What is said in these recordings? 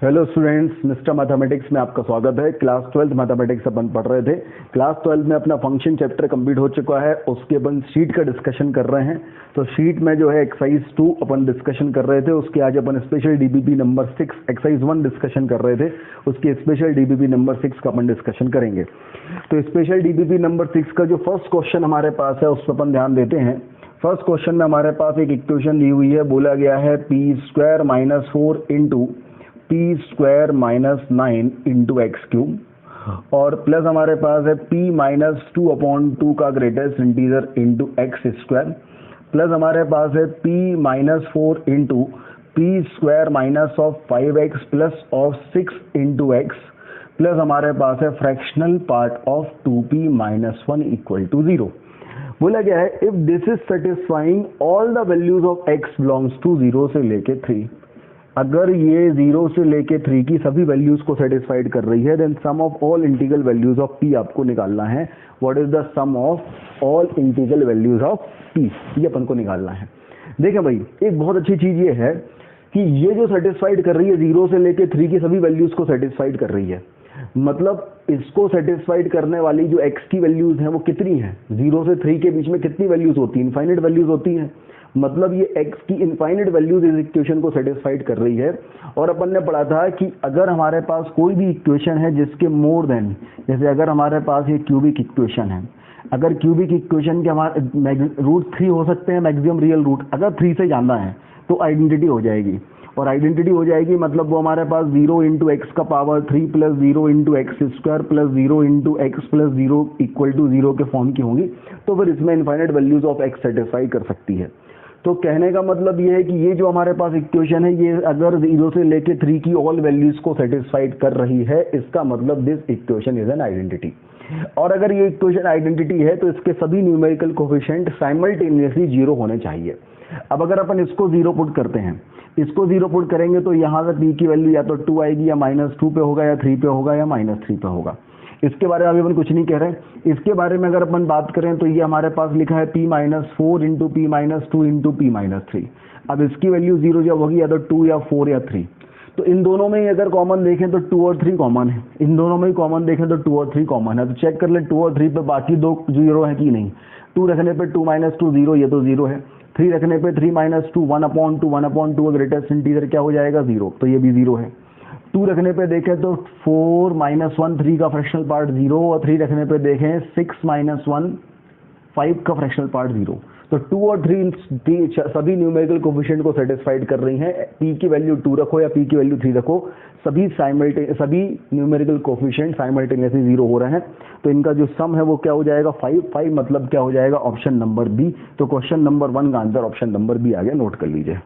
Hello students, mister mathematics में आपका स्वागत है। क्लास 12 मैथमेटिक्स अपन पढ़ रहे थे। क्लास 12 में अपना फंक्शन चैप्टर कंप्लीट हो चुका है, उसके अपन शीट का डिस्कशन कर रहे हैं। तो शीट में जो है एक्सरसाइज 2 अपन डिस्कशन कर रहे थे, उसके आज अपन special DBP number 6 exercise 1 discussion कर रहे थे, उसके स्पेशल डीबीपी नंबर 6 का अपन डिस्कशन करेंगे। तो स्पेशल डीबीपी नंबर 6 का जो फर्स्ट क्वेश्चन हमारे पास है उस पर अपन ध्यान देते हैं। फर्स्ट क्वेश्चन में हमारे पास एक इक्वेशन दी हुई है, बोला गया है p² - 4 into p² - 9 into X cube और प्लस हमारे पास है p - 2/2 का greatest integer into X square, plus हमारे पास है p - 4 into p² - 5x plus of 6 into X, plus हमारे पास है fractional part of 2p - 1 equal to 0। बोला गया है if this is satisfying all the values of x belongs to 0 से लेके 3, अगर ये 0 से लेके 3 की सभी वैल्यूज को सेटिस्फाइड कर रही है, then sum of all integral values of p आपको निकालना है। What is the sum of all integral values of p, ये अपन को निकालना है। देखें भाई, एक बहुत अच्छी चीज ये है कि ये जो सेटिस्फाइड कर रही है 0 से लेके 3 की सभी वैल्यूज को सेटिस्फाइड कर रही है। मतलब इसको सेटिस्फाइड करने वाली जो x की वैल्यूज हैं वो कितनी है, 0 से 3 के बीच में कितनी वैल्यूज होती है, इनफाइनाइट वैल्यूज होती हैं। मतलब ये x की इनफाइनाइट वैल्यूज इस इक्वेशन को सेटिस्फाइड कर रही है। और अपन ने पढ़ा था कि अगर हमारे पास कोई भी इक्वेशन है जिसके मोर देन, जैसे अगर हमारे पास ये क्यूबिक इक्वेशन है, अगर क्यूबिक इक्वेशन के हमारे रूट 3 हो सकते हैं, मैक्सिमम रियल रूट, अगर 3 से ज्यादा है तो आइडेंटिटी हो जाएगी। और आइडेंटिटी हो जाएगी मतलब वो हमारे पास 0 इंटू एक्स का power 3 plus 0 into X square plus 0 into X plus 0 equal to 0 के फॉर्म की होंगी। तो फिर इसमें infinite values of X satisfy कर सकती है। तो कहने का मतलब ये है कि ये जो हमारे पास इक्वेशन है ये अगर 0 से लेके 3 की ऑल वैल्यूज को सेटिस्फाइड कर रही है, इसका मतलब this equation is an identity. और अगर ये इक्वेशन आइडेंटिटी है तो इसके सभी न्यूमेरिकल कोफिशिएंट साइमल्टेनियसली 0 होने चाहिए। अब अगर अपन इसको 0 पुट करते हैं, इसको 0 पुट करेंगे तो यहाँ से p की वैल्यू या तो 2 आएगी, या -2 पे होगा, या 3 पे होगा, या -3 पे होगा। इसके बारे में अभी अपन कुछ नहीं कह रहे। इसके बारे में अगर अपन बात करें तो ये हमारे पास लिखा है p - 4 into p - 2 into p - 3। अब इसकी वैल्यू 0 जब होगी या तो 2 या 4 या 3, तो इन दोनों में ही अगर कॉमन देखें तो 2 और 3 कॉमन है, इन दोनों में ही कॉमन देखें तो 2 और 3 कॉमन है। तो चेक कर ले 2 और 3 पे बाकी दो 0 है कि नहीं। 2 रखने पे 2 - 2 0, ये तो 0 है। 3 रखने पे 3 - 2 1/2 ग्रेटेस्ट इंटीजर क्या हो जाएगा 0, तो ये भी 0 है। 2 रखने पे देखें तो 4 - 1 3 का फ्रैक्शनल पार्ट 0, और 3 रखने पे देखें 6 - 1 5 का फ्रैक्शनल पार्ट 0। तो 2 और 3 सभी न्यूमेरिकल कोफिशिएंट को सेटिस्फाइड कर रही हैं। p की वैल्यू 2 रखो या p की वैल्यू 3 रखो, सभी न्यूमेरिकल कोफिशिएंट साइमल्टेनियसली 0 हो रहे हैं। तो इनका जो सम है वो क्या हो जाएगा 5 मतलब क्या हो जाएगा ऑप्शन नंबर बी। तो क्वेश्चन नंबर 1 का आंसर ऑप्शन नंबर बी आ गया, नोट कर लीजिए।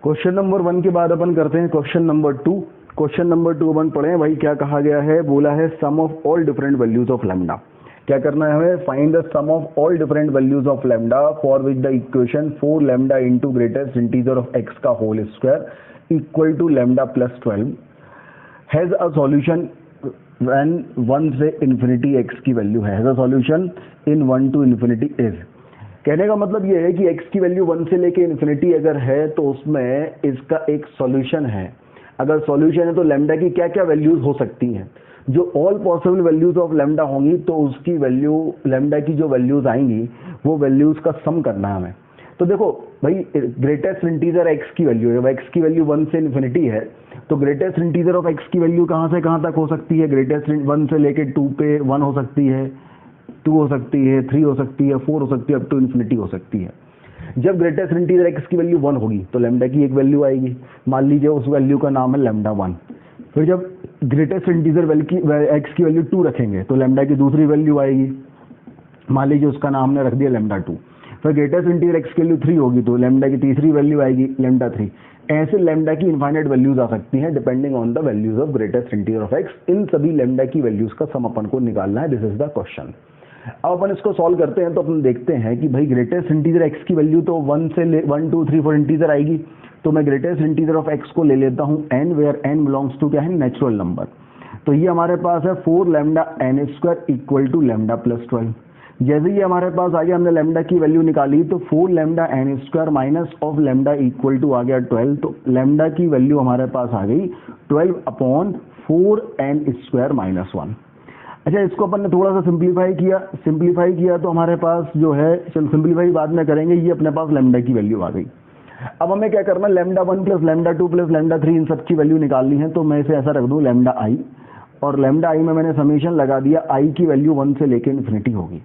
क्वेश्चन नंबर 1 के बाद अपन करते हैं क्वेश्चन नंबर 2। क्वेश्चन नंबर 2 अपन पढ़े भाई, क्या कहा गया है, बोला है sum of all different values of lambda. क्या करना है हमें, find the sum of all different values of lambda for which the equation 4 lambda into greatest integer of x का whole square equal to lambda plus 12 has a solution when 1 से infinity x की value है। Has a solution in 1 to infinity is. कहने का मतलब ये है कि x की वैल्यू 1 से लेके इन्फिनिटी अगर है तो उसमें इसका एक सॉल्यूशन है। अगर सॉल्यूशन है तो लैम्डा की क्या क्या वैल्यूज हो सकती हैं, जो all possible values of lambda होंगी तो उसकी वैल्यू, लैम्डा की जो वैल्यूज आएंगी वो वैल्यूज का सम करना है हमें। तो देखो भाई, ग्रेटेस्ट इंटीजर एक्स की वैल्यू है, एक्स की वैल्यू 1 से इन्फिनिटी है, तो ग्रेटेस्ट इंटीजर ऑफ एक्स की वैल्यू कहाँ से कहाँ तक हो सकती है, ग्रेटेस्ट 1 से लेके 2 पे 1 हो सकती है, 2 हो सकती है, 3 हो सकती है, 4 हो सकती है, अप टू इन्फिनिटी हो सकती है। जब ग्रेटेस्ट इंटीजर एक्स की वैल्यू 1 होगी तो लैम्डा की एक वैल्यू आएगी, मान लीजिए उस वैल्यू का नाम है लैम्डा 1। फिर जब ग्रेटेस्ट इंटीजर एक्स की वैल्यू 2 रखेंगे तो लैम्डा की दूसरी वैल्यू आएगी, मान लीजिए उसका नाम हमने रख दिया लैम्डा 2। फिर ग्रेटेस्ट इंटीजर एक्स की वैल्यू 3 होगी तो लैम्डा की तीसरी वैल्यू आएगी लैम्डा 3। ऐसे लैम्डा की इनफाइनाइट वैल्यूज आ सकती हैं depending on the values of greatest integer of x. इन सभी लैम्डा की वैल्यूज का सम अपन को निकालना है। This is the question. अब अपन इसको सॉल्व करते हैं तो अपन देखते हैं कि भाई ग्रेटेस्ट इंटीजर एक्स की वैल्यू तो 1 से 1 2 3 4 इंटीजर आएगी। तो मैं ग्रेटेस्ट इंटीजर ऑफ एक्स को ले लेता हूं n, where n belongs to क्या है, नेचुरल नंबर। तो ये हमारे पास है 4 lambda n² equal to lambda plus 12। जैसे ही हमारे पास आ गया, हमने लैम्डा की वैल्यू निकाली, तो 4 lambda n square minus of lambda equal to आ गया 12। तो लैम्डा की वैल्यू हमारे पास आ गई 12 अपॉन 4 एन स्क्वायर माइनस 1। अच्छा, इसको अपन ने थोड़ा सा सिंप्लीफाई किया तो हमारे पास जो है, चलो सिंप्लीफाई बाद में करेंगे, ये अपने पास लैम्डा की वैल्यू आ गई। अब हमें क्या करना है, lambda 1 plus lambda 2 plus lambda 3 इन सब की वैल्यू निकालनी है। तो मैं इसे ऐसा रख दूं लैम्डा आई, और लैम्डा आई में मैंने समीशन लगा दिया, आई की वैल्यू 1 से लेकर इन्फिनिटी होगी।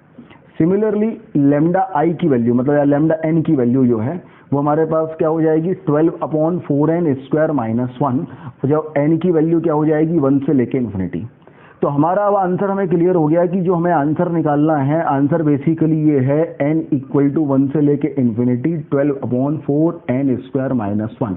सिमिलरली लैम्डा आई की वैल्यू मतलब लैम्डा एन की वैल्यू जो है वो हमारे पास क्या हो जाएगी, 12 अपॉन 4 एन स्क्वायर माइनस 1। जब एन की वैल्यू क्या हो जाएगी, 1 से लेकर इन्फिनिटी। तो हमारा अब आंसर हमें क्लियर हो गया कि जो हमें आंसर निकालना है, आंसर बेसिकली ये है n इक्वल टू 1 से लेके infinity 12 upon 4 N square minus 1।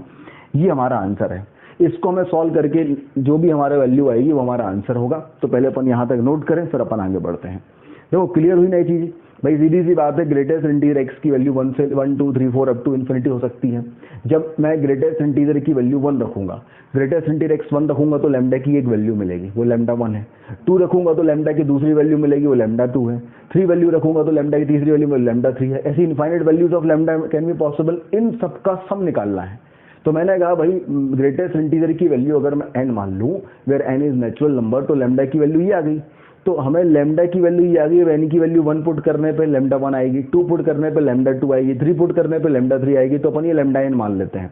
ये हमारा आंसर है। इसको हमें सॉल्व करके जो भी हमारा वैल्यू आएगी वो हमारा आंसर होगा। तो पहले अपन यहाँ तक नोट करें, फिर अपन आगे बढ़ते हैं। देखो क्लियर हुई नई चीज़ भाई, सीधी सी बात है, ग्रेटेस्ट इंटीजर एक्स की वैल्यू 1 से 1 2 3 4 अप टू इन्फिनिटी हो सकती है। जब मैं ग्रेटेस्ट इंटीजर की वैल्यू 1 रखूंगा, ग्रेटेस्ट इंटीजर एक्स 1 रखूंगा तो लैम्डा की एक वैल्यू मिलेगी, वो लैम्डा 1 है। 2 रखूंगा तो लैम्डा की दूसरी वैल्यू मिलेगी, वो लैम्डा 2 है। 3 वैल्यू रखूंगा तो लैम्डा की तीसरी वैल्यू लैम्डा 3 है। ऐसी infinite values of lambda can be possible, इन सबका सम निकालना है। तो मैंने कहा भाई ग्रेटेस्ट इंटीजर की वैल्यू अगर मैं n मान लूं, where n is natural number, तो लैम्डा की वैल्यू ये आ गई। तो हमें लैम्डा की वैल्यू ये आ गई, n की वैल्यू 1 पुट करने पे लैम्डा 1 आएगी, 2 पुट करने पे लैम्डा 2 आएगी, 3 पुट करने पे लैम्डा 3 आएगी। तो अपन ये लैम्डा n मान लेते हैं।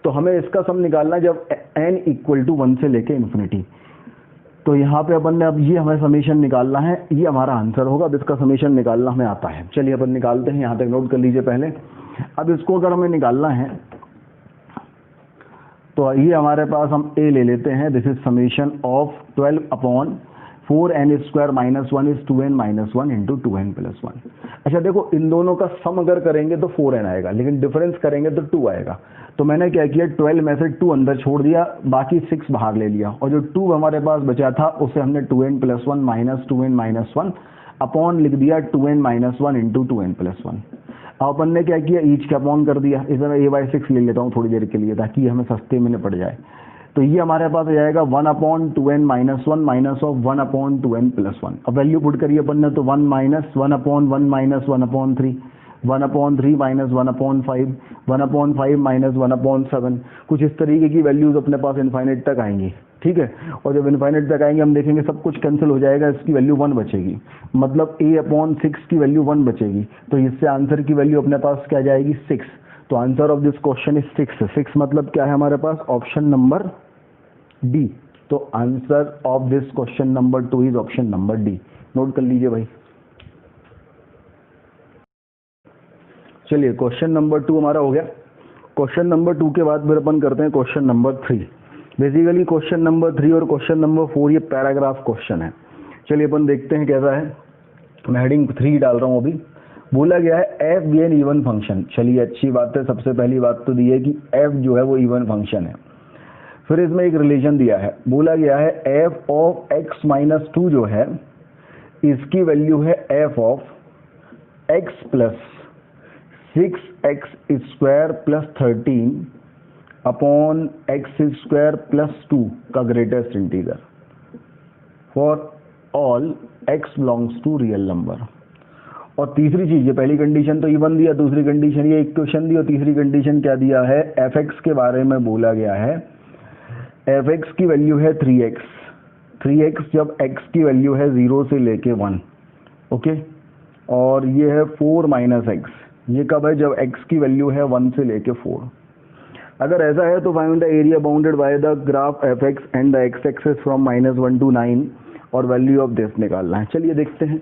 तो हमें इसका सम निकालना जब n इक्वल टू 1 से लेके इन्फिनिटी। तो यहाँ पे अपन ने अब ये हमें समीशन निकालना है, ये हमारा आंसर होगा। अब इसका समीशन निकालना हमें आता है, चलिए अपन निकालते हैं। यहाँ तक नोट कर लीजिए पहले। अब इसको अगर हमें निकालना है तो ये हमारे पास हम a ले लेते हैं। This is summation of 12 upon 4 N square minus 1 is 2n minus 1 into 2n plus 1। अच्छा देखो, इन दोनों का सम अगर करेंगे तो 4n आएगा, लेकिन डिफरेंस करेंगे तो 2 आएगा। तो मैंने क्या किया, 12 में से 2 अंदर छोड़ दिया, बाकी 6 बाहर ले लिया, और जो 2 हमारे पास बचा था उसे हमने 2n plus 1 minus 2n minus 1 upon लिख दिया 2n minus 1 into 2n plus 1। अब अपन ने क्या किया, ईच का अपॉन कर दिया। इसे मैं a/6 ले लेता हूँ थोड़ी देर के लिए, ताकि हमें सस्ते में पड़ जाए। तो ये हमारे पास आ जाएगा 1 upon 2n minus 1 minus of 1 upon 2n plus 1। अब वैल्यू पुट करिए अपन ने, तो 1 minus 1 upon 1 minus 1 upon 3, 1 upon 3 minus 1 upon 5, 1 upon 5 minus 1 upon 7। कुछ इस तरीके की वैल्यूज अपने पास इनफाइनाइट तक आएंगी, ठीक है। और जब इनफाइनाइट तक आएंगे हम देखेंगे सब कुछ कैंसिल हो जाएगा, इसकी वैल्यू 1 बचेगी, मतलब a अपॉन 6 की वैल्यू 1 बचेगी। तो इससे आंसर की वैल्यू अपने पास क्या जाएगी, 6। तो answer of this question is 6। 6 मतलब क्या है हमारे पास, ऑप्शन नंबर डी। तो answer of this question number 2 is option number D. Note कर लीजिए भाई। चलिए क्वेश्चन नंबर 2 हमारा हो गया। क्वेश्चन नंबर 2 के बाद फिर अपन करते हैं question number 3। Basically question number 3 और क्वेश्चन नंबर 4 ये पैराग्राफ क्वेश्चन है। चलिए अपन देखते हैं कैसा है। मैं हेडिंग 3 डाल रहा हूँ अभी। बोला गया है f be an even function. चलिए अच्छी बात है, सबसे पहली बात तो दी है कि एफ जो है वो इवन फंक्शन है। फिर इसमें एक रिलेशन दिया है, बोला गया है एफ ऑफ एक्स माइनस 2 जो है इसकी वैल्यू है f of x plus 6x square plus 13 upon x square plus 2 का greatest integer for all x belongs to real number. और तीसरी चीज, ये पहली कंडीशन तो इवन दिया, दूसरी कंडीशन ये इक्वेशन दी, और तीसरी कंडीशन क्या दिया है, fx के बारे में बोला गया है fx की वैल्यू है 3x। 3x जब x की वैल्यू है 0 से लेके 1, ओके। और ये है 4 माइनस एक्स, ये कब है, जब x की वैल्यू है 1 से लेके 4। अगर ऐसा है तो find the area bounded by the graph fx and the x axis from -1 to 9 और वैल्यू ऑफ दिस निकालना है। चलिए देखते हैं।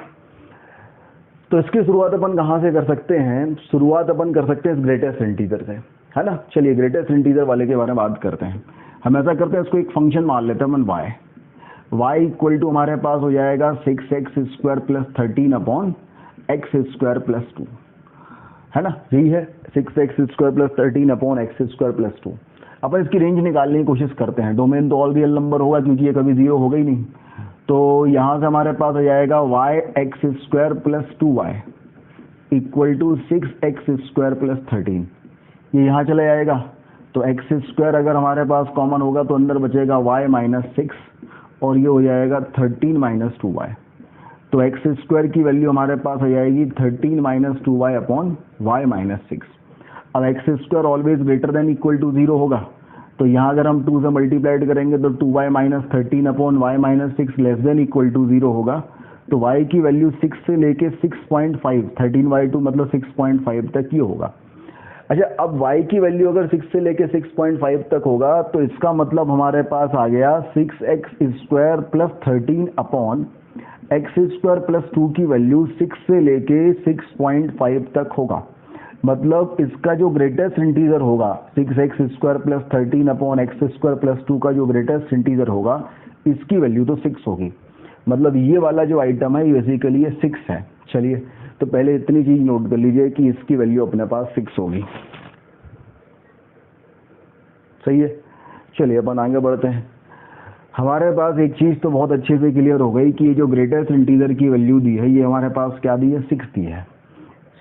तो इसकी शुरुआत अपन कहाँ से कर सकते हैं, शुरुआत अपन कर सकते हैं ग्रेटेस्ट इंटीजर से, है ना। चलिए ग्रेटेस्ट इंटीजर वाले के बारे में बात करते हैं। हम ऐसा करते हैं, इसको एक फंक्शन मान लेते हैं अपन y इक्वल टू हमारे पास हो जाएगा 6x square plus 13 upon x square plus 2, है ना। यही है 6x square plus 13 upon x square plus 2। अपन इसकी रेंज निकालने की कोशिश करते हैं। डोमेन तो ऑल रियल नंबर होगा क्योंकि ये कभी 0 होगा ही नहीं। तो यहाँ से हमारे पास आ जाएगा y x square plus 2y equal to 6x square plus 13। ये यहाँ चला जाएगा, तो एक्स स्क्वायर अगर हमारे पास कॉमन होगा तो अंदर बचेगा y माइनस 6 और ये हो जाएगा 13 माइनस 2y। तो एक्स स्क्वायर की वैल्यू हमारे पास आ जाएगी 13 minus 2y upon y minus 6। अब x square always greater than equal to 0 होगा, तो यहाँ अगर हम 2 से मल्टीप्लाइड करेंगे तो 2y minus 13 upon y minus 6 less than equal to 0 होगा। तो y की वैल्यू 6 से लेके 6.5, 13y2 मतलब 6.5 तक ये होगा। अच्छा, अब y की वैल्यू अगर 6 से लेके 6.5 तक होगा तो इसका मतलब हमारे पास आ गया 6x square plus 13 upon x square plus 2 की वैल्यू 6 से लेके 6.5 तक होगा। मतलब इसका जो ग्रेटेस्ट इंटीजर होगा 6x square plus 13 upon x square plus 2 का जो ग्रेटेस्ट इंटीजर होगा इसकी वैल्यू तो 6 होगी। मतलब ये वाला जो आइटम है ये बेसिकली ये 6 है। चलिए, तो पहले इतनी चीज नोट कर लीजिए कि इसकी वैल्यू अपने पास 6 होगी। सही है, चलिए अपन आगे बढ़ते हैं। हमारे पास एक चीज तो बहुत अच्छे से क्लियर हो गई कि ये जो ग्रेटेस्ट इंटीजर की वैल्यू दी है ये हमारे पास क्या दी है, 6 दी है।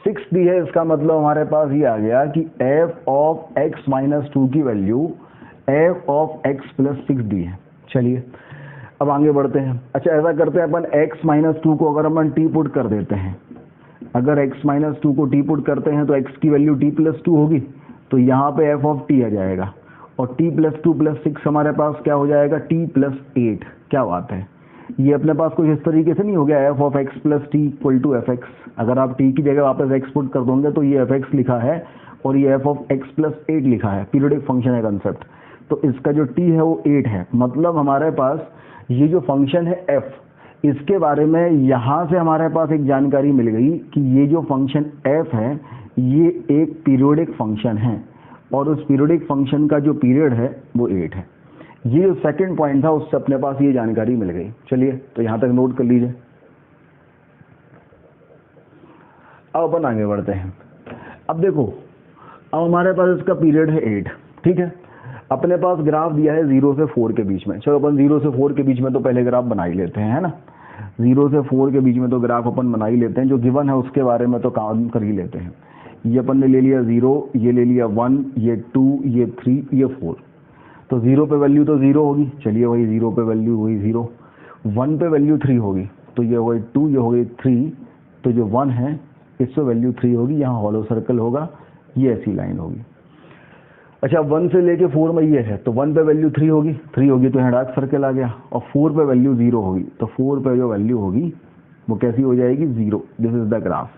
6 दी है, इसका मतलब हमारे पास ये आ गया कि f ऑफ x माइनस 2 की value f of x plus 6 दी है। चलिए अब आगे बढ़ते हैं। अच्छा, ऐसा करते हैं अपन x माइनस 2 को अगर अपन t पुट कर देते हैं, अगर x माइनस 2 को t पुट करते हैं तो x की वैल्यू t प्लस 2 होगी, तो यहाँ पे f ऑफ t आ जाएगा और t प्लस 2 प्लस 6 हमारे पास क्या हो जाएगा, t प्लस 8। क्या बात है, ये अपने पास कुछ इस तरीके से नहीं हो गया f of x plus t equal to f x. अगर आप t की जगह वापस x पुट कर दोगे तो ये fx लिखा है और ये f ऑफ x प्लस 8 लिखा है, पीरियोडिक फंक्शन है कंसेप्ट। तो इसका जो t है वो 8 है। मतलब हमारे पास ये जो फंक्शन है f, इसके बारे में यहाँ से हमारे पास एक जानकारी मिल गई कि ये जो फंक्शन f है ये एक पीरियोडिक फंक्शन है और उस पीरियोडिक फंक्शन का जो पीरियड है वो 8 है। ये जो सेकंड पॉइंट था उससे अपने पास ये जानकारी मिल गई। चलिए, तो यहाँ तक नोट कर लीजिए। अब अपन आगे बढ़ते हैं। अब देखो, अब हमारे पास इसका पीरियड है 8, ठीक है। अपने पास ग्राफ दिया है 0 से 4 के बीच में। चलो अपन 0 से 4 के बीच में तो पहले ग्राफ बना ही लेते हैं, है ना। 0 से 4 के बीच में तो ग्राफ अपन बना ही लेते हैं, जो गिवन है उसके बारे में तो काम कर ही लेते हैं। ये अपन ने ले लिया 0, ये ले लिया 1, ये 2, ये 3, ये 4। तो 0 पे वैल्यू तो 0 होगी, चलिए वही 0 पे वैल्यू हुई 0। 1 पे वैल्यू 3 होगी, तो ये हो गई 2, ये हो गई 3, तो जो 1 है इस पे वैल्यू 3 होगी, यहाँ हॉलो सर्कल होगा, ये ऐसी लाइन होगी। अच्छा, 1 से लेके 4 में ये है, तो 1 पे वैल्यू 3 होगी, 3 होगी तो यहाँ डार्क सर्कल आ गया, और 4 पे वैल्यू 0 होगी, तो 4 पे जो वैल्यू होगी वो कैसी हो जाएगी, 0। This is the graph.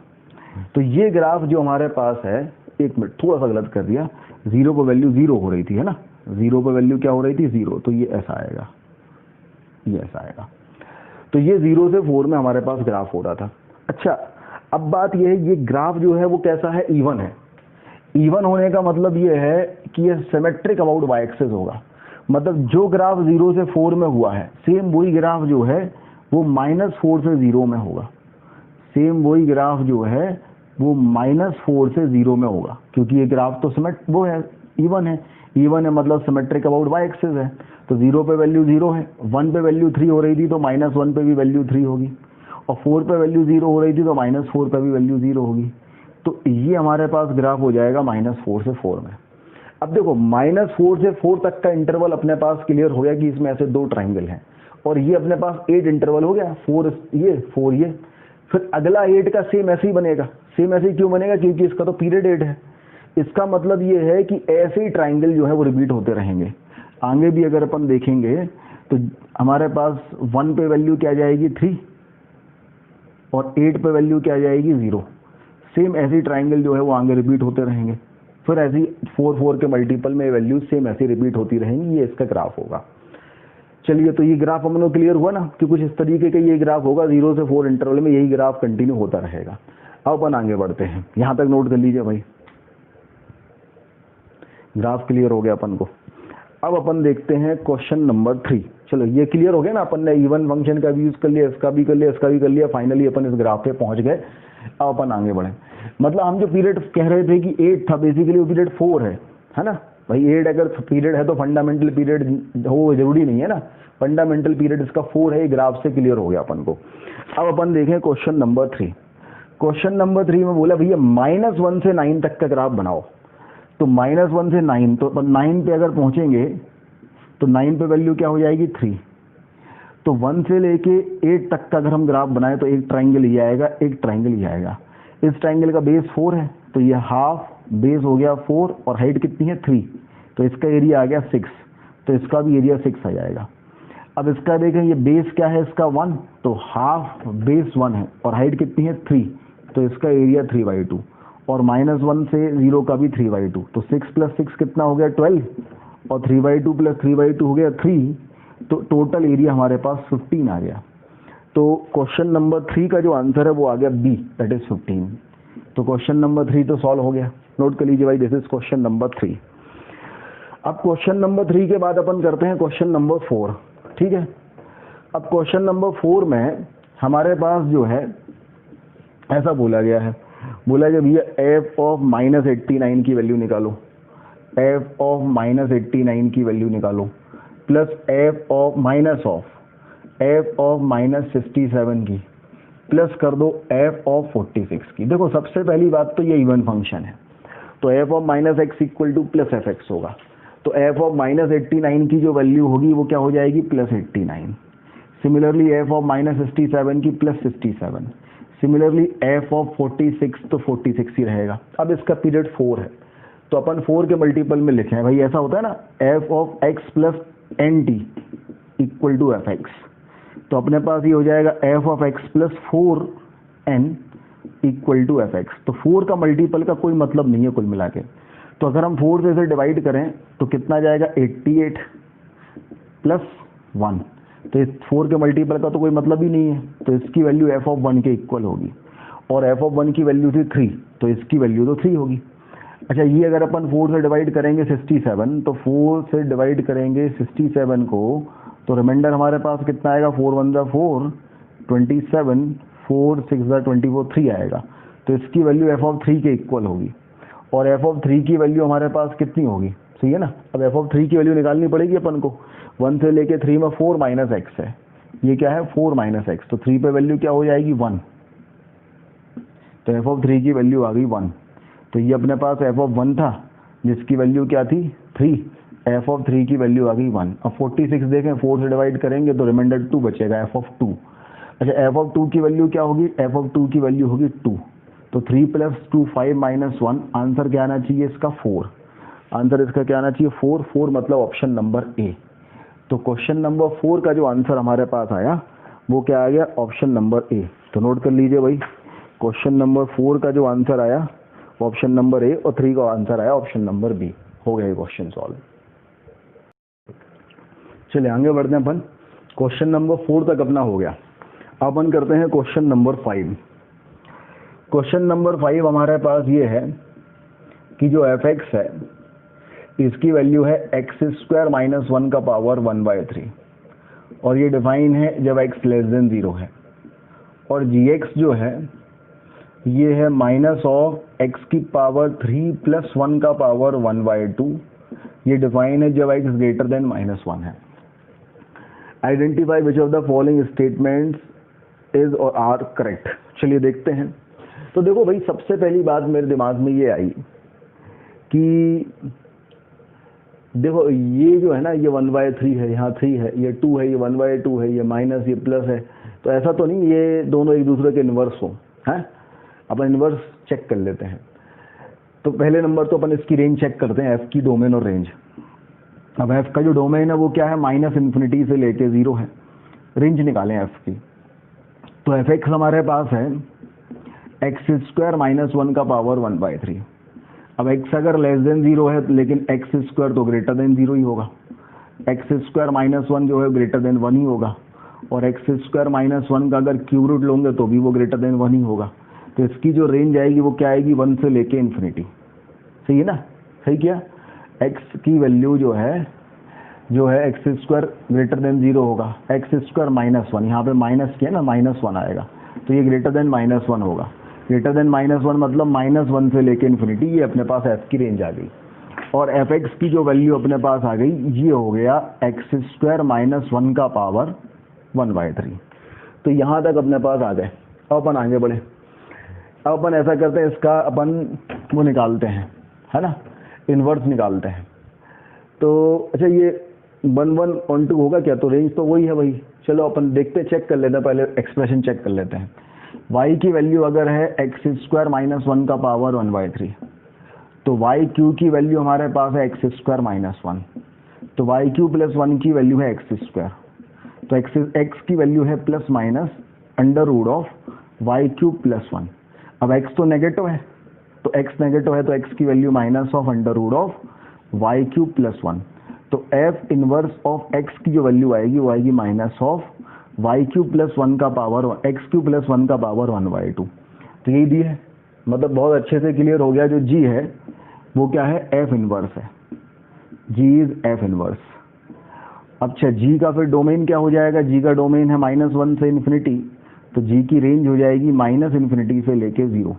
तो ये ग्राफ जो हमारे पास है, एक मिनट थोड़ा सा गलत कर दिया, 0 पे वैल्यू 0 हो रही थी, है ना। 0 पे वैल्यू क्या हो रही थी, 0, तो ये ऐसा आएगा, ये ऐसा आएगा। तो ये 0 से 4 में हमारे पास ग्राफ हो रहा था। अच्छा, अब बात ये है, ये ग्राफ जो है वो कैसा है, इवन है। इवन होने का मतलब ये है कि ये सिमेट्रिक अबाउट वाई एक्सिस होगा। मतलब जो ग्राफ 0 से 4 में हुआ है, सेम वही ग्राफ जो है वो -4 से 0 में होगा। सेम वही ग्राफ जो है वो -4 से 0 में होगा, क्योंकि ये ग्राफ तो वो है, इवन है। इवन है मतलब सिमेट्रिक अबाउट वाई एक्सिस है। तो 0 पे वैल्यू 0 है, 1 पे वैल्यू 3 हो रही थी तो -1 पे भी वैल्यू 3 होगी, और 4 पे वैल्यू 0 हो रही थी तो -4 पे भी वैल्यू 0 होगी। तो ये हमारे पास ग्राफ हो जाएगा -4 से 4 में। अब देखो, -4 से 4 तक का इंटरवल अपने पास क्लियर हो गया कि इसमें ऐसे 2 ट्राइंगल हैं, और ये अपने पास 8 इंटरवल हो गया, 4 ये। फिर अगला 8 का सेम ऐसे ही बनेगा। सेम ऐसे ही क्यों बनेगा, क्योंकि इसका तो पीरियड 8 है। इसका मतलब ये है कि ऐसे ही ट्राइंगल जो है वो रिपीट होते रहेंगे। आगे भी अगर अपन देखेंगे तो हमारे पास 1 पे वैल्यू क्या जाएगी, 3, और 8 पे वैल्यू क्या जाएगी, 0। सेम ऐसे ही ट्राइंगल जो है वो आगे रिपीट होते रहेंगे। फिर ऐसे ही 4 के मल्टीपल में वैल्यू सेम ऐसे रिपीट होती रहेंगी। ये इसका ग्राफ होगा। चलिए, तो ये ग्राफ हम लोग क्लियर हुआ ना कि कुछ इस तरीके का ये ग्राफ होगा, 0 से 4 इंटरवल में यही ग्राफ कंटिन्यू होता रहेगा। अब अपन आगे बढ़ते हैं, यहां तक नोट कर लीजिए भाई। ग्राफ क्लियर हो गया अपन को। अब अपन देखते हैं क्वेश्चन नंबर 3। चलो, ये क्लियर हो गया ना, अपन ने इवन फंक्शन का भी यूज कर लिया, इसका भी कर लिया, इसका भी कर लिया, फाइनली अपन इस ग्राफ पे पहुंच गए। अब अपन आगे बढ़े। मतलब हम जो पीरियड कह रहे थे कि 8 था, बेसिकली वो पीरियड 4 है ना भाई। 8 अगर पीरियड है तो फंडामेंटल पीरियड हो जरूरी नहीं है ना, फंडामेंटल पीरियड इसका 4 है। ये ग्राफ से क्लियर हो गया अपन को। अब अपन देखें क्वेश्चन नंबर 3। क्वेश्चन नंबर 3 में बोला भैया -1 से 9 तक का ग्राफ बनाओ। तो -1 से 9, तो 9 पे अगर पहुंचेंगे तो 9 पे वैल्यू क्या हो जाएगी, 3। तो 1 से लेके 8 तक का अगर हम ग्राफ बनाए तो एक ट्राइंगल ही आएगा, एक ट्राइंगल ही आएगा। इस ट्राइंगल का बेस 4 है, तो ये हाफ बेस हो गया 4 और हाइट कितनी है 3, तो इसका एरिया आ गया 6, तो इसका भी एरिया 6 आ जाएगा। अब इसका देखें, ये बेस क्या है इसका 1, तो हाफ बेस 1 है और हाइट कितनी है 3, तो इसका एरिया 3/2 और -1 से 0 का भी 3/2, तो 6 + 6 कितना हो गया 12 और 3/2 + 3/2 हो गया 3, तो टोटल एरिया हमारे पास 15 आ गया। तो क्वेश्चन नंबर 3 का जो आंसर है वो आ गया बी, दैट इज 15। तो क्वेश्चन नंबर 3 तो सॉल्व हो गया। नोट कर लीजिए भाई, दिस इज क्वेश्चन नंबर 3। अब क्वेश्चन नंबर 3 के बाद अपन करते हैं क्वेश्चन नंबर 4, ठीक है। अब क्वेश्चन नंबर 4 में हमारे पास जो है ऐसा बोला गया है, बोला कि भैया f ऑफ -89 की वैल्यू निकालो, f ऑफ -89 की वैल्यू निकालो प्लस f ऑफ -67 की प्लस कर दो f ऑफ 46 की। देखो सबसे पहली बात तो ये इवन फंक्शन है, तो f of -x equal two plus fx होगा, तो f ऑफ -89 की जो वैल्यू होगी वो क्या हो जाएगी +89। सिमिलरली f ऑफ -67 की +67, सिमिलरली f ऑफ 46 तो 46 ही रहेगा। अब इसका पीरियड 4 है, तो अपन 4 के मल्टीपल में लिखे हैं भाई, ऐसा होता है ना, f of x plus nt equal to fx, तो अपने पास ये हो जाएगा f of x plus 4n equal to fx। तो 4 का मल्टीपल का कोई मतलब नहीं है कुल मिला के, तो अगर हम 4 से इसे डिवाइड करें तो कितना जाएगा 88 प्लस 1, तो इस 4 के मल्टीपल का तो कोई मतलब ही नहीं है, तो इसकी वैल्यू f ऑफ 1 के इक्वल होगी और f ऑफ 1 की वैल्यू थी 3, तो इसकी वैल्यू तो 3 होगी। अच्छा, ये अगर अपन 4 से डिवाइड करेंगे 67, तो 4 से डिवाइड करेंगे 67 को तो रिमाइंडर हमारे पास कितना आएगा 4 1 जा 4, 27, 4 6 जा 24, 3 आएगा, तो इसकी वैल्यू f ऑफ 3 के इक्वल होगी और f ऑफ 3 की वैल्यू हमारे पास कितनी होगी, सही है ना। अब f ऑफ 3 की वैल्यू निकालनी पड़ेगी अपन को, 1 से लेके 3 में 4 माइनस x है, ये क्या है 4 माइनस x, तो 3 पे वैल्यू क्या हो जाएगी 1, तो f ऑफ 3 की वैल्यू आ गई 1, तो ये अपने पास f ऑफ 1 था जिसकी वैल्यू क्या थी 3, f ऑफ 3 की वैल्यू आ गई 1। अब 46 देखें 4 से डिवाइड करेंगे तो रिमाइंडर 2 बचेगा, f ऑफ 2। अच्छा, f ऑफ 2 की वैल्यू क्या होगी, f ऑफ 2 की वैल्यू होगी 2, तो 3 + 2 5 - 1, आंसर क्या आना चाहिए इसका 4, आंसर इसका क्या आना चाहिए 4, 4 मतलब ऑप्शन नंबर ए। तो क्वेश्चन नंबर 4 का जो आंसर हमारे पास आया वो क्या आ गया, ऑप्शन नंबर ए। तो नोट कर लीजिए भाई, क्वेश्चन नंबर 4 का जो आंसर आया ऑप्शन नंबर ए और 3 का आंसर आया ऑप्शन नंबर बी। हो गया ये क्वेश्चन सॉल्व। चलिए आगे बढ़ते हैं अपन, क्वेश्चन नंबर 4 तक अपना हो गया। अब अपन करते हैं क्वेश्चन नंबर 5। क्वेश्चन नंबर 5 हमारे पास ये है कि जो fx है इसकी वैल्यू है x² - 1 का पावर 1/3 और ये डिफाइन है जब x लेस देन 0 है, और gx जो है ये है -(x की पावर 3 + 1 का पावर 1/2), ये डिफाइन है जब x ग्रेटर देन -1 है। Identify which of the following statements is और आर करेक्ट। चलिए देखते हैं। तो देखो भाई, सबसे पहली बात मेरे दिमाग में ये आई कि देखो ये जो है ना, ये 1/3 है, यहाँ 3 है, ये 2 है, ये 1/2 है, ये माइनस, ये प्लस है, तो ऐसा तो नहीं ये दोनों एक दूसरे के इन्वर्स हो, हैं। अपन इन्वर्स चेक कर लेते हैं। तो पहले नंबर तो अपन इसकी रेंज चेक करते हैं, f की डोमेन और रेंज। अब f का जो डोमेन है वो क्या है, -∞ से लेके 0 है। रेंज निकालें f की, तो fx हमारे पास है x² - 1 का पावर 1/3। अब x अगर लेस देन 0 है लेकिन x² तो ग्रेटर देन 0 ही होगा, x² - 1 जो है ग्रेटर देन 1 ही होगा, और x² - 1 का अगर क्यूब रूट लोगे तो भी वो ग्रेटर देन 1 ही होगा। तो इसकी जो रेंज आएगी वो क्या आएगी, 1 से लेके इन्फिनिटी, सही है ना। सही किया, x की वैल्यू जो है x² ग्रेटर देन 0 होगा, x² - 1, यहाँ पे माइनस किया ना, -1 आएगा, तो ये ग्रेटर देन -1 होगा। ग्रेटर देन -1 मतलब -1 से लेके इन्फिनिटी, ये अपने पास f की रेंज आ गई। और fx की जो वैल्यू अपने पास आ गई ये हो गया x² - 1 का पावर 1/3। तो यहाँ तक अपने पास आ गए। अब अपन आगे बढ़े। अब अपन ऐसा करते हैं, इसका अपन वो निकालते हैं, है ना, इन्वर्स निकालते हैं। तो अच्छा, ये 1 1 1 2 होगा क्या, तो रेंज तो वही है भाई, चलो अपन देखते चेक कर लेते हैं, पहले एक्सप्रेशन चेक कर लेते हैं। y की वैल्यू अगर है एक्स स्क्वायर माइनस 1 का पावर 1/3, तो वाई क्यू की वैल्यू हमारे पास है एक्स स्क्वायर माइनस 1, तो वाई क्यू प्लस 1 की वैल्यू है एक्स स्क्वायर, तो एक्स की वैल्यू है plus minus under root of y cube plus 1। अब x तो नेगेटिव है, तो x नेगेटिव है तो x की value minus of under root of y cube plus 1। तो f इनवर्स ऑफ x की जो वैल्यू आएगी वो आएगी minus of y cube plus 1 का पावर एक्स क्यूब प्लस 1 का पावर 1/2। तो यही दी है, मतलब बहुत अच्छे से क्लियर हो गया। जो g है वो क्या है, f इनवर्स है, g इज f इनवर्स। अच्छा g का फिर डोमेन क्या हो जाएगा, g का डोमेन है -1 से इन्फिनिटी, तो g की रेंज हो जाएगी -इन्फिनिटी से लेके 0,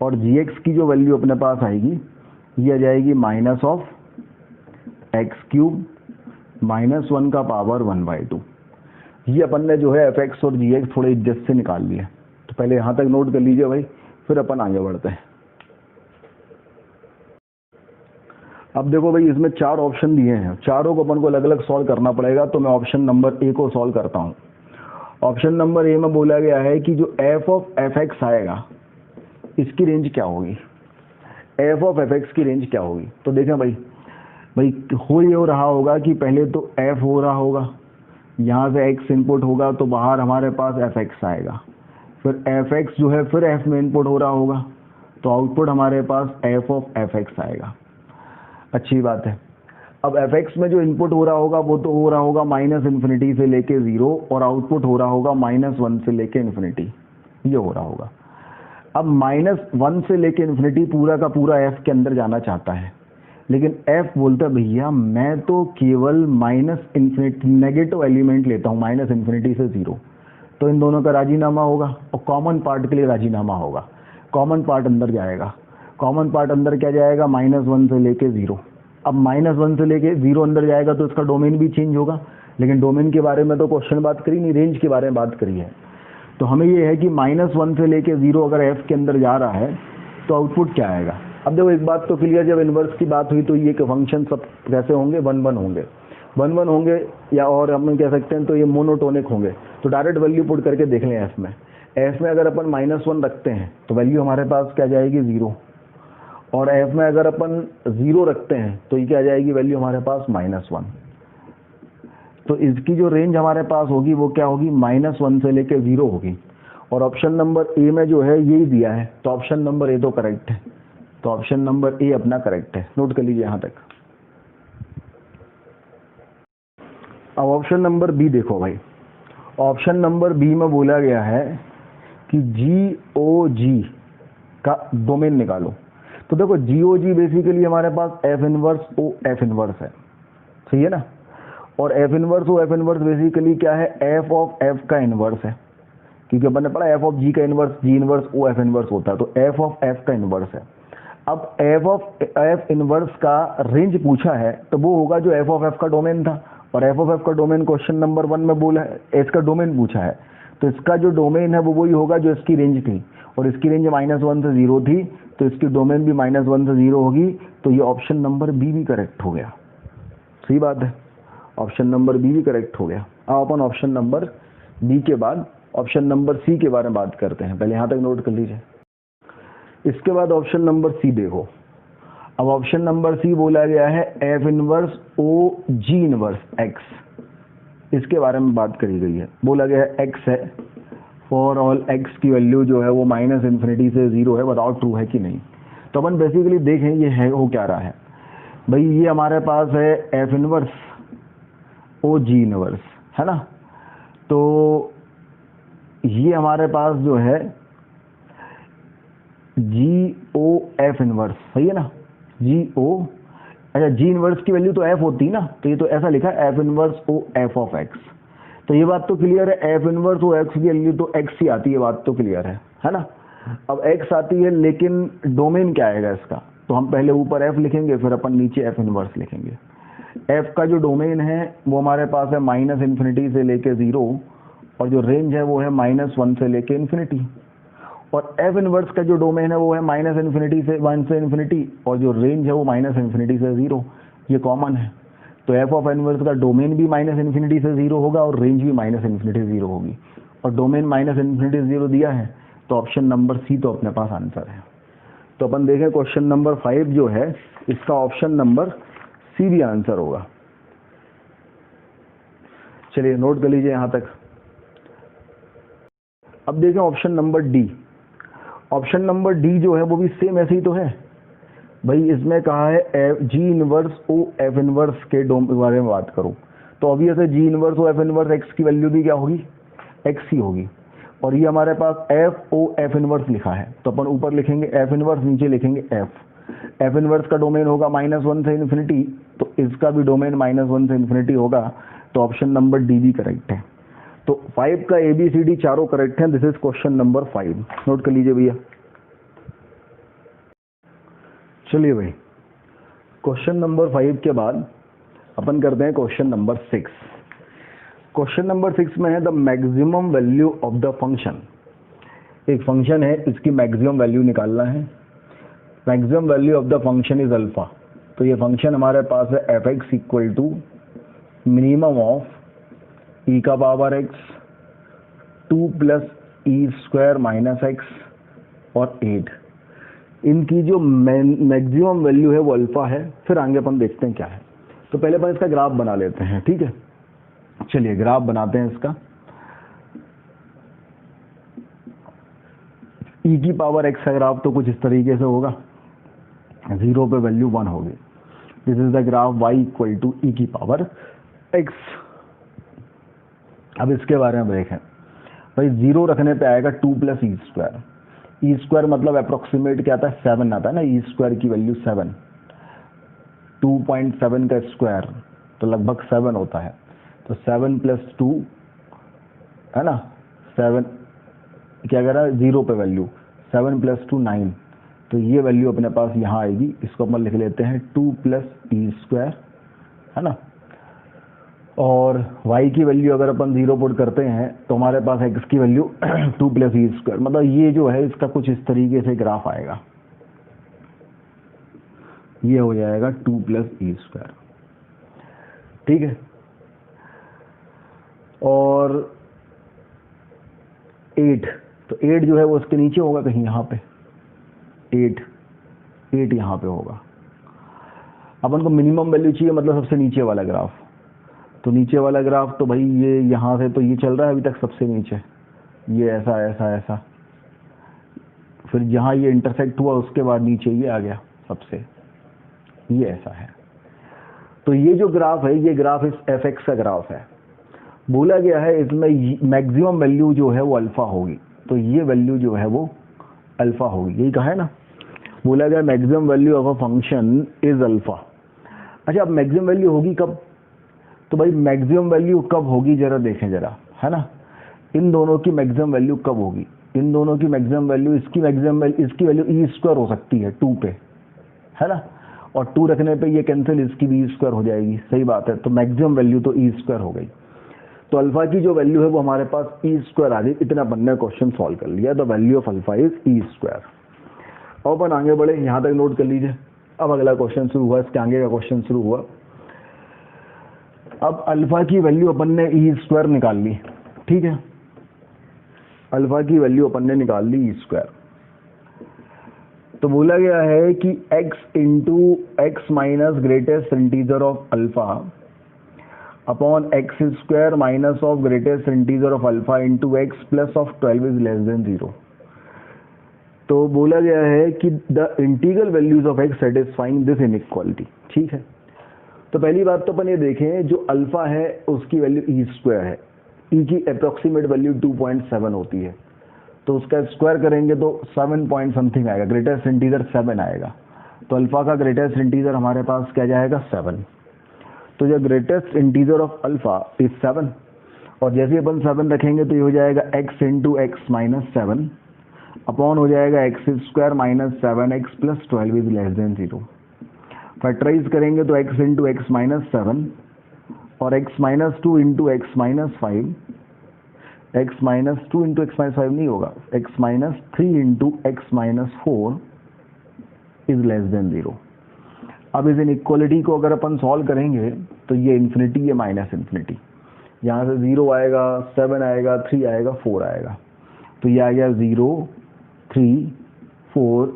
और gx की जो वैल्यू अपने पास आएगी ये आ जाएगी माइनस ऑफ एक्स क्यूब -1 का पावर 1/2। ये अपन ने जो है fx और gx थोड़े इज्जत से निकाल लिए, तो पहले यहाँ तक नोट कर लीजिए भाई, फिर अपन आगे बढ़ते हैं। अब देखो भाई, इसमें 4 ऑप्शन दिए हैं, चारों को अपन को अलग अलग सॉल्व करना पड़ेगा। तो मैं ऑप्शन नंबर ए को सॉल्व करता हूँ। ऑप्शन नंबर ए में बोला गया है कि जो f ऑफ fx आएगा इसकी रेंज क्या होगी, f ऑफ fx की रेंज क्या होगी। तो देखें भाई हो ये हो रहा होगा कि पहले तो f हो रहा होगा, यहाँ से x इनपुट होगा तो बाहर हमारे पास fx आएगा, फिर fx जो है फिर f में इनपुट हो रहा होगा, तो आउटपुट हमारे पास f ऑफ fx आएगा। अच्छी बात है। अब fx में जो इनपुट हो रहा होगा वो तो हो रहा होगा -इन्फिनिटी से लेके 0, और आउटपुट हो रहा होगा -1 से लेके इन्फिनिटी, ये हो रहा होगा। अब -1 से लेके इन्फिनिटी पूरा का पूरा f के अंदर जाना चाहता है, लेकिन f बोलता है भैया मैं तो केवल -इन्फिनिटी नेगेटिव एलिमेंट लेता हूँ, -इन्फिनिटी से 0। तो इन दोनों का राजीनामा होगा और कॉमन पार्ट के लिए राजीनामा होगा। कॉमन पार्ट अंदर जाएगा, कॉमन पार्ट अंदर क्या जाएगा, -1 से लेके 0। अब -1 से लेके 0 अंदर जाएगा तो इसका डोमेन भी चेंज होगा, लेकिन डोमेन के बारे में तो क्वेश्चन बात करी नहीं, रेंज के बारे में बात करी है। तो हमें ये है कि -1 से लेके 0 अगर f के अंदर जा रहा है तो आउटपुट क्या आएगा। अब देखो एक बात तो क्लियर, जब इन्वर्स की बात हुई तो ये फंक्शन सब कैसे होंगे, 1-1 होंगे, 1-1 होंगे, या और हम कह सकते हैं तो ये मोनोटोनिक होंगे। तो डायरेक्ट वैल्यू पुट करके देख लें f में अगर अपन -1 रखते हैं तो वैल्यू हमारे पास क्या जाएगी 0, और f में अगर अपन 0 रखते हैं तो ये क्या जाएगी वैल्यू हमारे पास -1। तो इसकी जो रेंज हमारे पास होगी वो क्या होगी, -1 से लेके 0 होगी। और ऑप्शन नंबर ए में जो है यही दिया है, तो ऑप्शन नंबर ए तो करेक्ट है, तो ऑप्शन नंबर ए अपना करेक्ट है, नोट कर लीजिए यहाँ तक। अब ऑप्शन नंबर बी देखो भाई, ऑप्शन नंबर बी में बोला गया है कि GOG का डोमेन निकालो। तो देखो GOG बेसिकली हमारे पास f inverse O f inverse है, सही है ना, और f inverse O f inverse basically क्या है, f ऑफ f का इनवर्स है, क्योंकि अपन ने पढ़ा f ऑफ g का inverse g inverse O f inverse होता है, तो f ऑफ f का इनवर्स है। अब f ऑफ f इनवर्स का रेंज पूछा है तो वो होगा जो f ऑफ f का डोमेन था, और f ऑफ f का डोमेन क्वेश्चन नंबर 1 में बोला है, इसका डोमेन पूछा है, तो इसका जो डोमेन है वो वही होगा जो इसकी रेंज थी, और इसकी रेंज -1 से 0 थी, तो इसकी डोमेन भी -1 से 0 होगी। तो ये ऑप्शन नंबर बी भी करेक्ट हो गया, सही बात है, ऑप्शन नंबर बी भी करेक्ट हो गया। अब अपन ऑप्शन नंबर बी के बाद ऑप्शन नंबर सी के बारे में बात करते हैं, पहले यहाँ तक नोट कर लीजिए। इसके बाद ऑप्शन नंबर सी देखो। अब ऑप्शन नंबर सी बोला गया है f inverse O g inverse x, इसके बारे में बात करी गई है। बोला गया है x है, फॉर ऑल x की वैल्यू जो है वो -इन्फिनिटी से 0 है, बताओ ट्रू है कि नहीं। तो अपन बेसिकली देखें ये है हो क्या रहा है भाई, ये हमारे पास है f inverse O g inverse, है ना, तो ये हमारे पास जो है GO f इनवर्स, सही है ना, GO, अच्छा g इनवर्स की वैल्यू तो f होती है ना, तो ये तो ऐसा लिखा है f inverse O f of x। तो ये बात तो क्लियर है, f इनवर्स O x की वैल्यू तो x ही आती है, बात तो क्लियर है ना। अब x आती है, लेकिन डोमेन क्या आएगा इसका, तो हम पहले ऊपर f लिखेंगे, फिर अपन नीचे f इनवर्स लिखेंगे। f का जो डोमेन है वो हमारे पास है -इन्फिनिटी से लेके 0, और जो रेंज है वो है -1 से लेके इन्फिनिटी, और f इनवर्स का जो डोमेन है वो है -इन्फिनिटी से 1 से इन्फिनिटी, और जो रेंज है वो -इन्फिनिटी से 0, ये कॉमन है। तो एफ ऑफ इनवर्स का डोमेन भी माइनस इन्फिनिटी से 0 होगा और रेंज भी माइनस इन्फिनिटी से 0 होगी, और डोमेन माइनस इन्फिनिटी से 0 दिया है, तो ऑप्शन नंबर सी तो अपने पास आंसर है। तो अपन देखें क्वेश्चन नंबर 5 जो है इसका ऑप्शन नंबर सी भी आंसर होगा। चलिए नोट कर लीजिए यहां तक। अब देखें option number D. Option number D जो है वो भी सेम ऐसे ही तो है भाई, इसमें कहा है g inverse o f inverse के बारे में बात करूं, तो ऑब्वियस है g inverse o f inverse x की वैल्यू भी क्या होगी, एक्स ही होगी, और ये हमारे पास एफ ओ एफ इनवर्स लिखा है, तो अपन ऊपर लिखेंगे एफ इनवर्स, नीचे लिखेंगे एफ इनवर्स का डोमेन होगा -1 से इन्फिनिटी, तो इसका भी डोमेन -1 से इन्फिनिटी होगा, तो ऑप्शन नंबर डी भी करेक्ट है। तो 5 का ABCD चारों करेक्ट हैं। This is question number 5, note कर लीजिए भैया। चलिए भाई, क्वेश्चन नंबर 5 के बाद अपन करते हैं क्वेश्चन नंबर 6। क्वेश्चन नंबर 6 में है the maximum value of the function. एक फंक्शन है, इसकी मैक्सिमम वैल्यू निकालना है। Maximum value of the function is alpha. तो ये फंक्शन हमारे पास है f x equal to minimum of e का power x 2 plus e square minus x और 8। इनकी जो मैक्सिमम वैल्यू है वो अल्फा है, फिर आगे अपन देखते हैं क्या है। तो पहले अपन इसका ग्राफ बना लेते हैं, ठीक है। चलिए ग्राफ बनाते हैं इसका। ई की पावर एक्स का ग्राफ तो कुछ इस तरीके से होगा, 0 पे वैल्यू 1 होगी। This is the graph y equal to e की पावर एक्स। अब इसके बारे में देखें भाई, 0 रखने पे आएगा 2 plus e square. E square मतलब अप्रोक्सीमेट क्या आता है, 7 आता है ना, ई स्क्वायर की वैल्यू 7, 2.7 का स्क्वायर तो लगभग 7 होता है, तो 7 प्लस 2 है ना, 7 क्या कह रहा है 0 पे वैल्यू, 7 प्लस 2 9, तो ये वैल्यू अपने पास यहाँ आएगी। इसको अपन लिख लेते हैं 2 प्लस ई स्क्वायर, है ना, और y की वैल्यू अगर अपन 0 पुट करते हैं तो हमारे पास x की वैल्यू 2 प्लस ई स्क्वायर, मतलब ये जो है इसका कुछ इस तरीके से ग्राफ आएगा, ये हो जाएगा 2 प्लस ई स्क्वायर, ठीक है। और 8, तो 8 जो है वो उसके नीचे होगा कहीं, यहाँ पे 8 यहाँ पे होगा। अपन को मिनिमम वैल्यू चाहिए, मतलब सबसे नीचे वाला ग्राफ, तो नीचे वाला ग्राफ तो भाई ये यहाँ से तो ये चल रहा है अभी तक सबसे नीचे, ये ऐसा ऐसा ऐसा, फिर जहाँ ये इंटरसेक्ट हुआ उसके बाद नीचे ये आ गया सबसे, ये ऐसा है। तो ये जो ग्राफ है ये ग्राफ इस एफ एक्स का ग्राफ है। बोला गया है इसमें मैक्सिमम वैल्यू जो है वो अल्फा होगी, तो ये वैल्यू जो है वो अल्फा होगी, यही कहा है ना, बोला गया maximum value of a function is alpha. अच्छा, अब मैक्सिमम वैल्यू होगी कब, तो भाई मैक्सिमम वैल्यू कब होगी जरा देखें जरा, है ना, इन दोनों की मैक्सिमम वैल्यू कब होगी, इन दोनों की मैक्सिमम वैल्यू, इसकी वैल्यू ई स्क्वायर हो सकती है 2 पे, है ना, और 2 रखने पे ये कैंसिल, इसकी भी ई स्क्वायर हो जाएगी, सही बात है, तो मैक्सिमम वैल्यू तो ई स्क्वायर हो गई। तो अल्फा की जो वैल्यू है वो हमारे पास ई स्क्वायर आ गई। इतना अपन ने क्वेश्चन सॉल्व कर लिया, the value of alpha is E square. अब अपन आगे बढ़े, यहाँ तक नोट कर लीजिए। अब अगला क्वेश्चन शुरू हुआ, इसके आगे का क्वेश्चन शुरू हुआ। अब अल्फा की वैल्यू अपन ने ई स्क्वायर निकाल ली, ठीक है, अल्फा की वैल्यू अपन ने निकाल ली ई स्क्वायर। तो बोला गया है कि x into x minus greatest integer of alpha upon x square minus of greatest integer of alpha into X plus of 12 is less than 0। तो बोला गया है कि the integral values of x satisfying this inequality, ठीक है। तो पहली बात तो अपन ये देखें, जो अल्फा है उसकी वैल्यू ई स्क्वायर है, ई की अप्रोक्सीमेट वैल्यू 2.7 होती है, तो उसका स्क्वायर करेंगे तो 7 पॉइंट समथिंग आएगा, ग्रेटेस्ट इंटीजर 7 आएगा, तो अल्फा का ग्रेटेस्ट इंटीजर हमारे पास क्या जाएगा 7। तो जो greatest integer of alpha is 7, और जैसे अपन 7 रखेंगे तो ये हो जाएगा x into x minus 7 upon हो जाएगा x square minus 7x plus 12 is less than 0। Factorize करेंगे तो x इंटू एक्स माइनस 7 और x minus 2 into x minus 5, x minus 2 into x minus 5 नहीं होगा, x minus 3 into x minus 4 is less than 0। अब इस inequality को अगर अपन solve करेंगे तो ये इन्फिनिटी, ये माइनस इन्फिनिटी, यहाँ से 0 आएगा, 7 आएगा, 3 आएगा, 4 आएगा, तो ये आ गया 0 3 4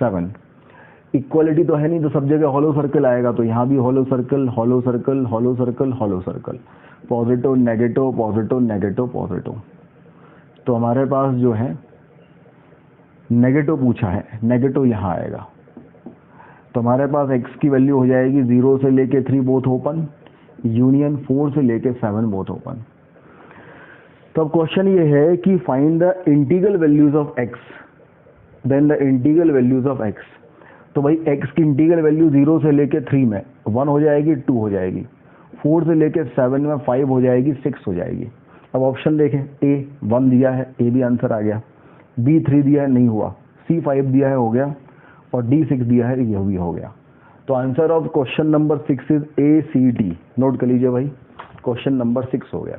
7। इक्वालिटी तो है नहीं तो सब जगह हॉलो सर्कल आएगा, तो यहाँ भी hollow circle, hollow circle, hollow circle, hollow circle, positive negative, positive negative, positive. तो हमारे पास जो है नेगेटिव पूछा है, नेगेटिव यहाँ आएगा, तो हमारे पास x की वैल्यू हो जाएगी 0 से लेके 3 बोथ ओपन, यूनियन 4 से लेके 7 बोथ ओपन। तो अब क्वेश्चन ये है कि find the integral values of x, then the integral values of x। तो भाई x की इंटीग्रल वैल्यू 0 से लेके 3 में 1 हो जाएगी, 2 हो जाएगी, 4 से लेके 7 में 5 हो जाएगी, 6 हो जाएगी। अब ऑप्शन देखें, a 1 दिया है, a भी आंसर आ गया, b 3 दिया है, नहीं हुआ, c 5 दिया है, हो गया, और d 6 दिया है, ये भी हो गया। तो answer of question number 6 is A C D। Note कर लीजिए भाई, क्वेश्चन नंबर 6 हो गया।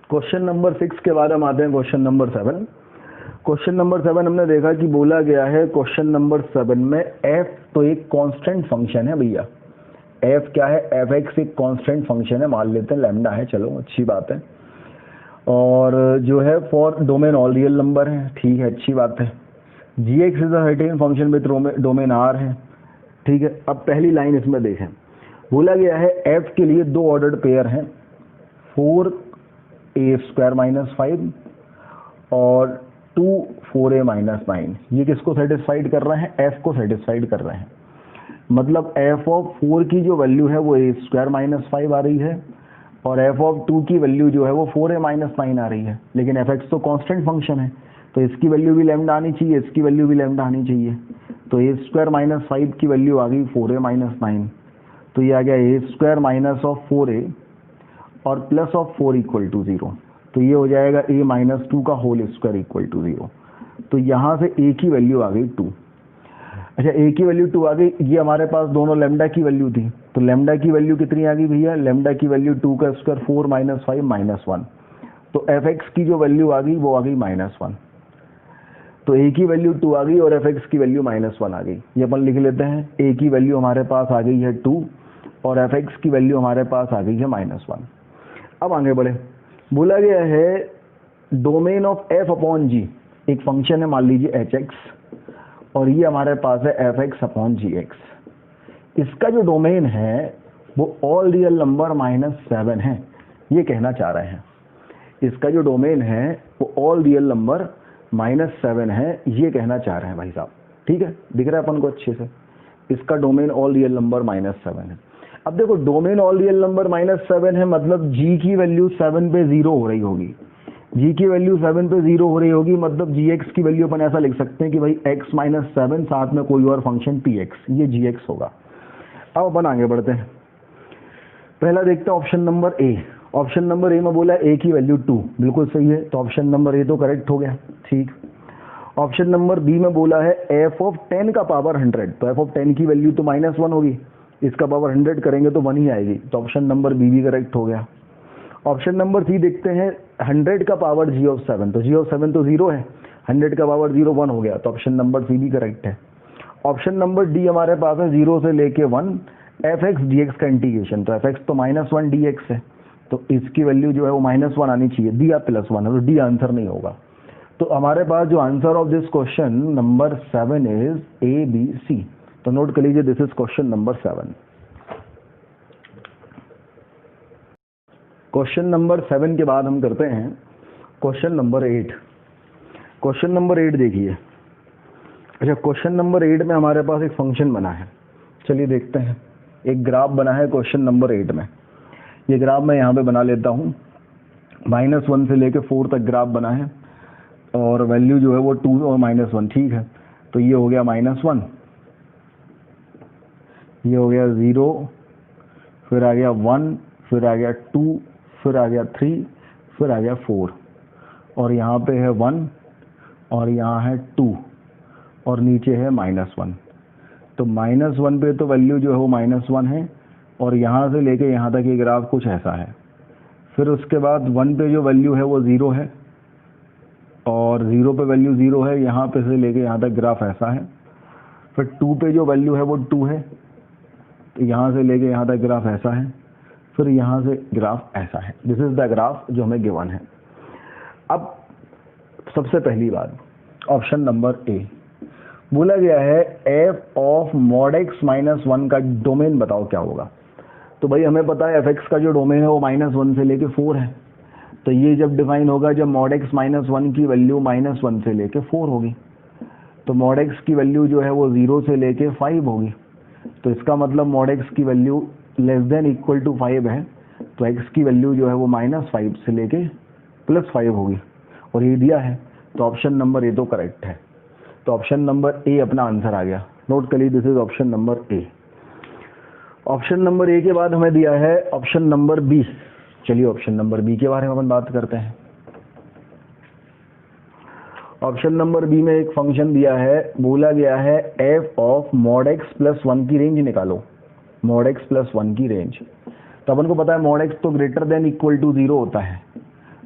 क्वेश्चन नंबर 6 के बाद हम आते हैं क्वेश्चन नंबर 7। क्वेश्चन नंबर 7 हमने देखा कि बोला गया है क्वेश्चन नंबर 7 में f तो एक कांस्टेंट फंक्शन है भैया, f क्या है, fx एक कांस्टेंट फंक्शन है, मान लेते हैं लैम्डा है, चलो अच्छी बात है, और जो है for domain all real number है, ठीक है, अच्छी बात है। gx is a certain function with domain r है, ठीक है। अब पहली लाइन इसमें देखें, बोला गया है f के लिए दो ऑर्डर्ड पेयर हैं, 4a² - 5 और 2 4a - 9। ये किसको सेटिस्फाइड कर रहे हैं, f को सेटिस्फाइड कर रहे हैं। मतलब f ऑफ 4 की जो वैल्यू है वो a² - 5 आ रही है, और f ऑफ 2 की वैल्यू जो है वो 4a - 9 आ रही है। लेकिन fx तो कांस्टेंट फंक्शन है, तो इसकी वैल्यू भी लैम्डा आनी चाहिए, इसकी वैल्यू भी लैम्डा आनी चाहिए। तो a² - 5 की वैल्यू आ गई 4a - 9, तो ये आ गया a² - ऑफ 4a और प्लस ऑफ 4 = 0, तो ये हो जाएगा a - 2 का होल स्क्वायर = 0। तो यहाँ से a की वैल्यू आ गई 2। अच्छा, a की वैल्यू 2 आ गई, ये हमारे पास दोनों लैम्डा की वैल्यू थी, तो लैम्डा की वैल्यू कितनी आ गई भैया, लैम्डा की वैल्यू 2 का स्क्वायर 4 - 5 - 1, तो fx की जो वैल्यू आ गई वो आ गई -1। तो a की वैल्यू 2 आ गई और fx की वैल्यू -1 आ गई। ये अपन लिख लेते हैं, a की वैल्यू हमारे पास आ गई है 2 और fx की वैल्यू हमारे पास आ गई है -1। अब आगे बढ़े, बोला गया है domain of f upon g, एक फंक्शन है मान लीजिए hx, और ये हमारे पास है fx अपॉन gx। इसका जो डोमेन है वो ऑल रियल नंबर -7 है, ये कहना चाह रहे हैं। इसका जो डोमेन है वो ऑल रियल नंबर -7 है, ये कहना चाह रहे हैं भाई साहब, ठीक है, दिख रहा है अपन को अच्छे से। इसका डोमेन ऑल रियल नंबर -7 है। अब देखो, डोमेन ऑल रियल नंबर -7 है, मतलब g की वैल्यू 7 पे 0 हो रही होगी, g की वैल्यू 7 पे 0 हो रही होगी, मतलब gx की वैल्यू अपन ऐसा लिख सकते हैं कि भाई x - 7 साथ में कोई और फंक्शन px, ये gx होगा। अब अपन आगे बढ़ते हैं, पहला देखते हैं option number A. Option number A में बोला a की वैल्यू 2, बिल्कुल सही है, तो ऑप्शन नंबर ए तो करेक्ट हो गया, ठीक। ऑप्शन नंबर बी में बोला है f ऑफ 10 का पावर 100, तो f ऑफ 10 की वैल्यू तो -1 होगी, इसका पावर 100 करेंगे तो 1 ही आएगी, तो ऑप्शन नंबर बी भी करेक्ट हो गया। ऑप्शन नंबर सी देखते हैं, 100 का पावर g ऑफ 7, तो g ऑफ 7 तो 0 है, 100 का पावर 0 1 हो गया, तो ऑप्शन नंबर सी भी करेक्ट है। ऑप्शन नंबर डी हमारे पास है 0 से लेके 1 fx dx का इंटीग्रेशन, तो fx तो -1 dx है, तो इसकी वैल्यू जो है वो -1 आनी चाहिए, डी या +1 है, तो डी आंसर नहीं होगा। तो हमारे पास जो answer of this question number 7 is A B C. तो नोट कर लीजिए, this is question number 7। Question number 7 के बाद हम करते हैं क्वेश्चन नंबर 8। क्वेश्चन नंबर 8 देखिए। अच्छा, क्वेश्चन नंबर 8 में हमारे पास एक फंक्शन बना है, चलिए देखते हैं। एक ग्राफ बना है क्वेश्चन नंबर 8 में, ये ग्राफ मैं यहाँ पे बना लेता हूँ, -1 से लेके 4 तक ग्राफ बना है, और वैल्यू जो है वो 2 और -1, ठीक है। तो ये हो गया -1, ये हो गया 0, फिर आ गया 1, फिर आ गया 2, फिर आ गया 3, फिर आ गया 4, और यहाँ पे है 1 और यहाँ है 2 और नीचे है -1। तो -1 पे तो वैल्यू जो है वो -1 है, और यहाँ से लेके यहाँ तक ये ग्राफ कुछ ऐसा है। फिर उसके बाद 1 पे जो वैल्यू है वो 0 है, और 0 पे वैल्यू 0 है, यहाँ पे से लेके यहाँ तक ग्राफ ऐसा है। फिर 2 पे जो वैल्यू है वो 2 है, तो यहाँ से लेके यहाँ तक ग्राफ ऐसा है, फिर यहाँ से ग्राफ ऐसा है। दिस इज द ग्राफ जो हमें गिवन है। अब सबसे पहली बात, ऑप्शन नंबर ए बोला गया है f of mod x minus 1 का डोमेन बताओ क्या होगा। तो भाई हमें पता है एफ एक्स का जो डोमेन है वो -1 से लेके 4 है, तो ये जब डिफाइन होगा जब मॉड एक्स -1 की वैल्यू -1 से लेके 4 होगी, तो मॉड एक्स की वैल्यू जो है वो 0 से लेके 5 होगी। तो इसका मतलब मॉड एक्स की value less than equal to 5 है, तो एक्स की वैल्यू जो है वो -5 से लेके +5 होगी, और ये दिया है, तो ऑप्शन नंबर ए तो करेक्ट है। तो ऑप्शन नंबर ए अपना आंसर आ गया। नोट करिए, this is option number A. Option number A के बाद हमें दिया है ऑप्शन नंबर बी। चलिए ऑप्शन नंबर बी के बारे में अपन बात करते हैं। ऑप्शन नंबर बी में एक फंक्शन दिया है, बोला गया है f of mod x plus 1 की रेंज निकालो, मॉड एक्स प्लस 1 की रेंज। तो अपन को पता है मॉड एक्स तो ग्रेटर देन इक्वल टू 0 होता है,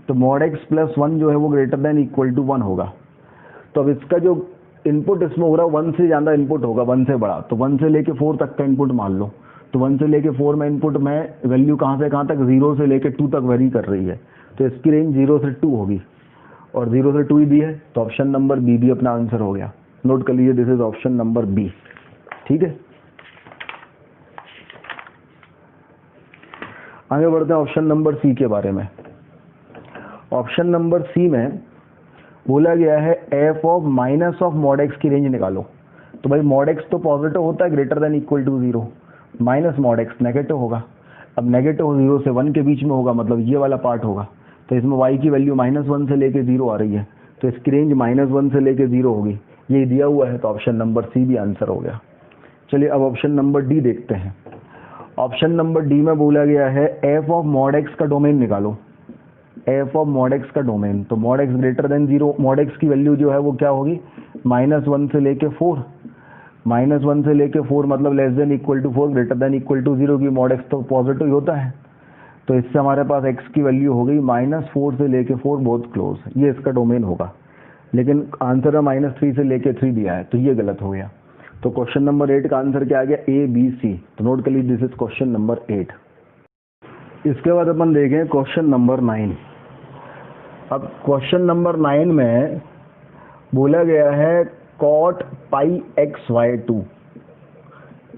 तो मॉड एक्स प्लस 1 जो है वो ग्रेटर देन इक्वल टू 1 होगा। तो अब इसका जो इनपुट इसमें हो रहा है 1 से ज़्यादा इनपुट होगा, 1 से बड़ा, तो 1 से लेके 4 तक का इनपुट मान लो। तो 1 से लेके 4 में इनपुट में वैल्यू कहाँ से कहाँ तक, 0 से लेके 2 तक वेरी कर रही है, तो इसकी रेंज 0 से 2 होगी, और 0 से 2 ही दी है, तो ऑप्शन नंबर बी भी अपना आंसर हो गया। नोट कर लीजिए, this is option number B. ठीक है, आगे बढ़ते हैं ऑप्शन नंबर सी के बारे में। ऑप्शन नंबर सी में बोला गया है f of minus of mod x की रेंज निकालो। तो भाई मॉड एक्स तो पॉजिटिव होता है greater than equal to 0, minus mod x negative होगा। अब नेगेटिव 0 से 1 के बीच में होगा, मतलब ये वाला पार्ट होगा, तो इसमें y की वैल्यू -1 से लेके 0 आ रही है, तो इसकी रेंज -1 से लेके 0 होगी, ये दिया हुआ है, तो ऑप्शन नंबर सी भी आंसर हो गया। चलिए अब ऑप्शन नंबर डी देखते हैं। ऑप्शन नंबर डी में बोला गया है एफ ऑफ मॉड एक्स का डोमेन निकालो, एफ ऑफ मॉड एक्स का डोमेन। तो mod x greater than 0, mod x की वैल्यू जो है वो क्या होगी, -1 से लेके 4, -1 से लेके 4 मतलब less than equal to 4 greater than equal to 0 की मॉड एक्स तो पॉजिटिव ही होता है, तो इससे हमारे पास x की वैल्यू हो गई -4 से लेके 4, बहुत क्लोज, ये इसका डोमेन होगा। लेकिन आंसर में -3 से लेके 3 दिया है, तो ये गलत हो गया। तो क्वेश्चन नंबर 8 का आंसर क्या आ गया, ए बी सी। तो नोट कर लीजिए, दिस इज क्वेश्चन नंबर 8। इसके बाद अपन देखें क्वेश्चन नंबर 9। अब क्वेश्चन नंबर 9 में बोला गया है cot pi xy2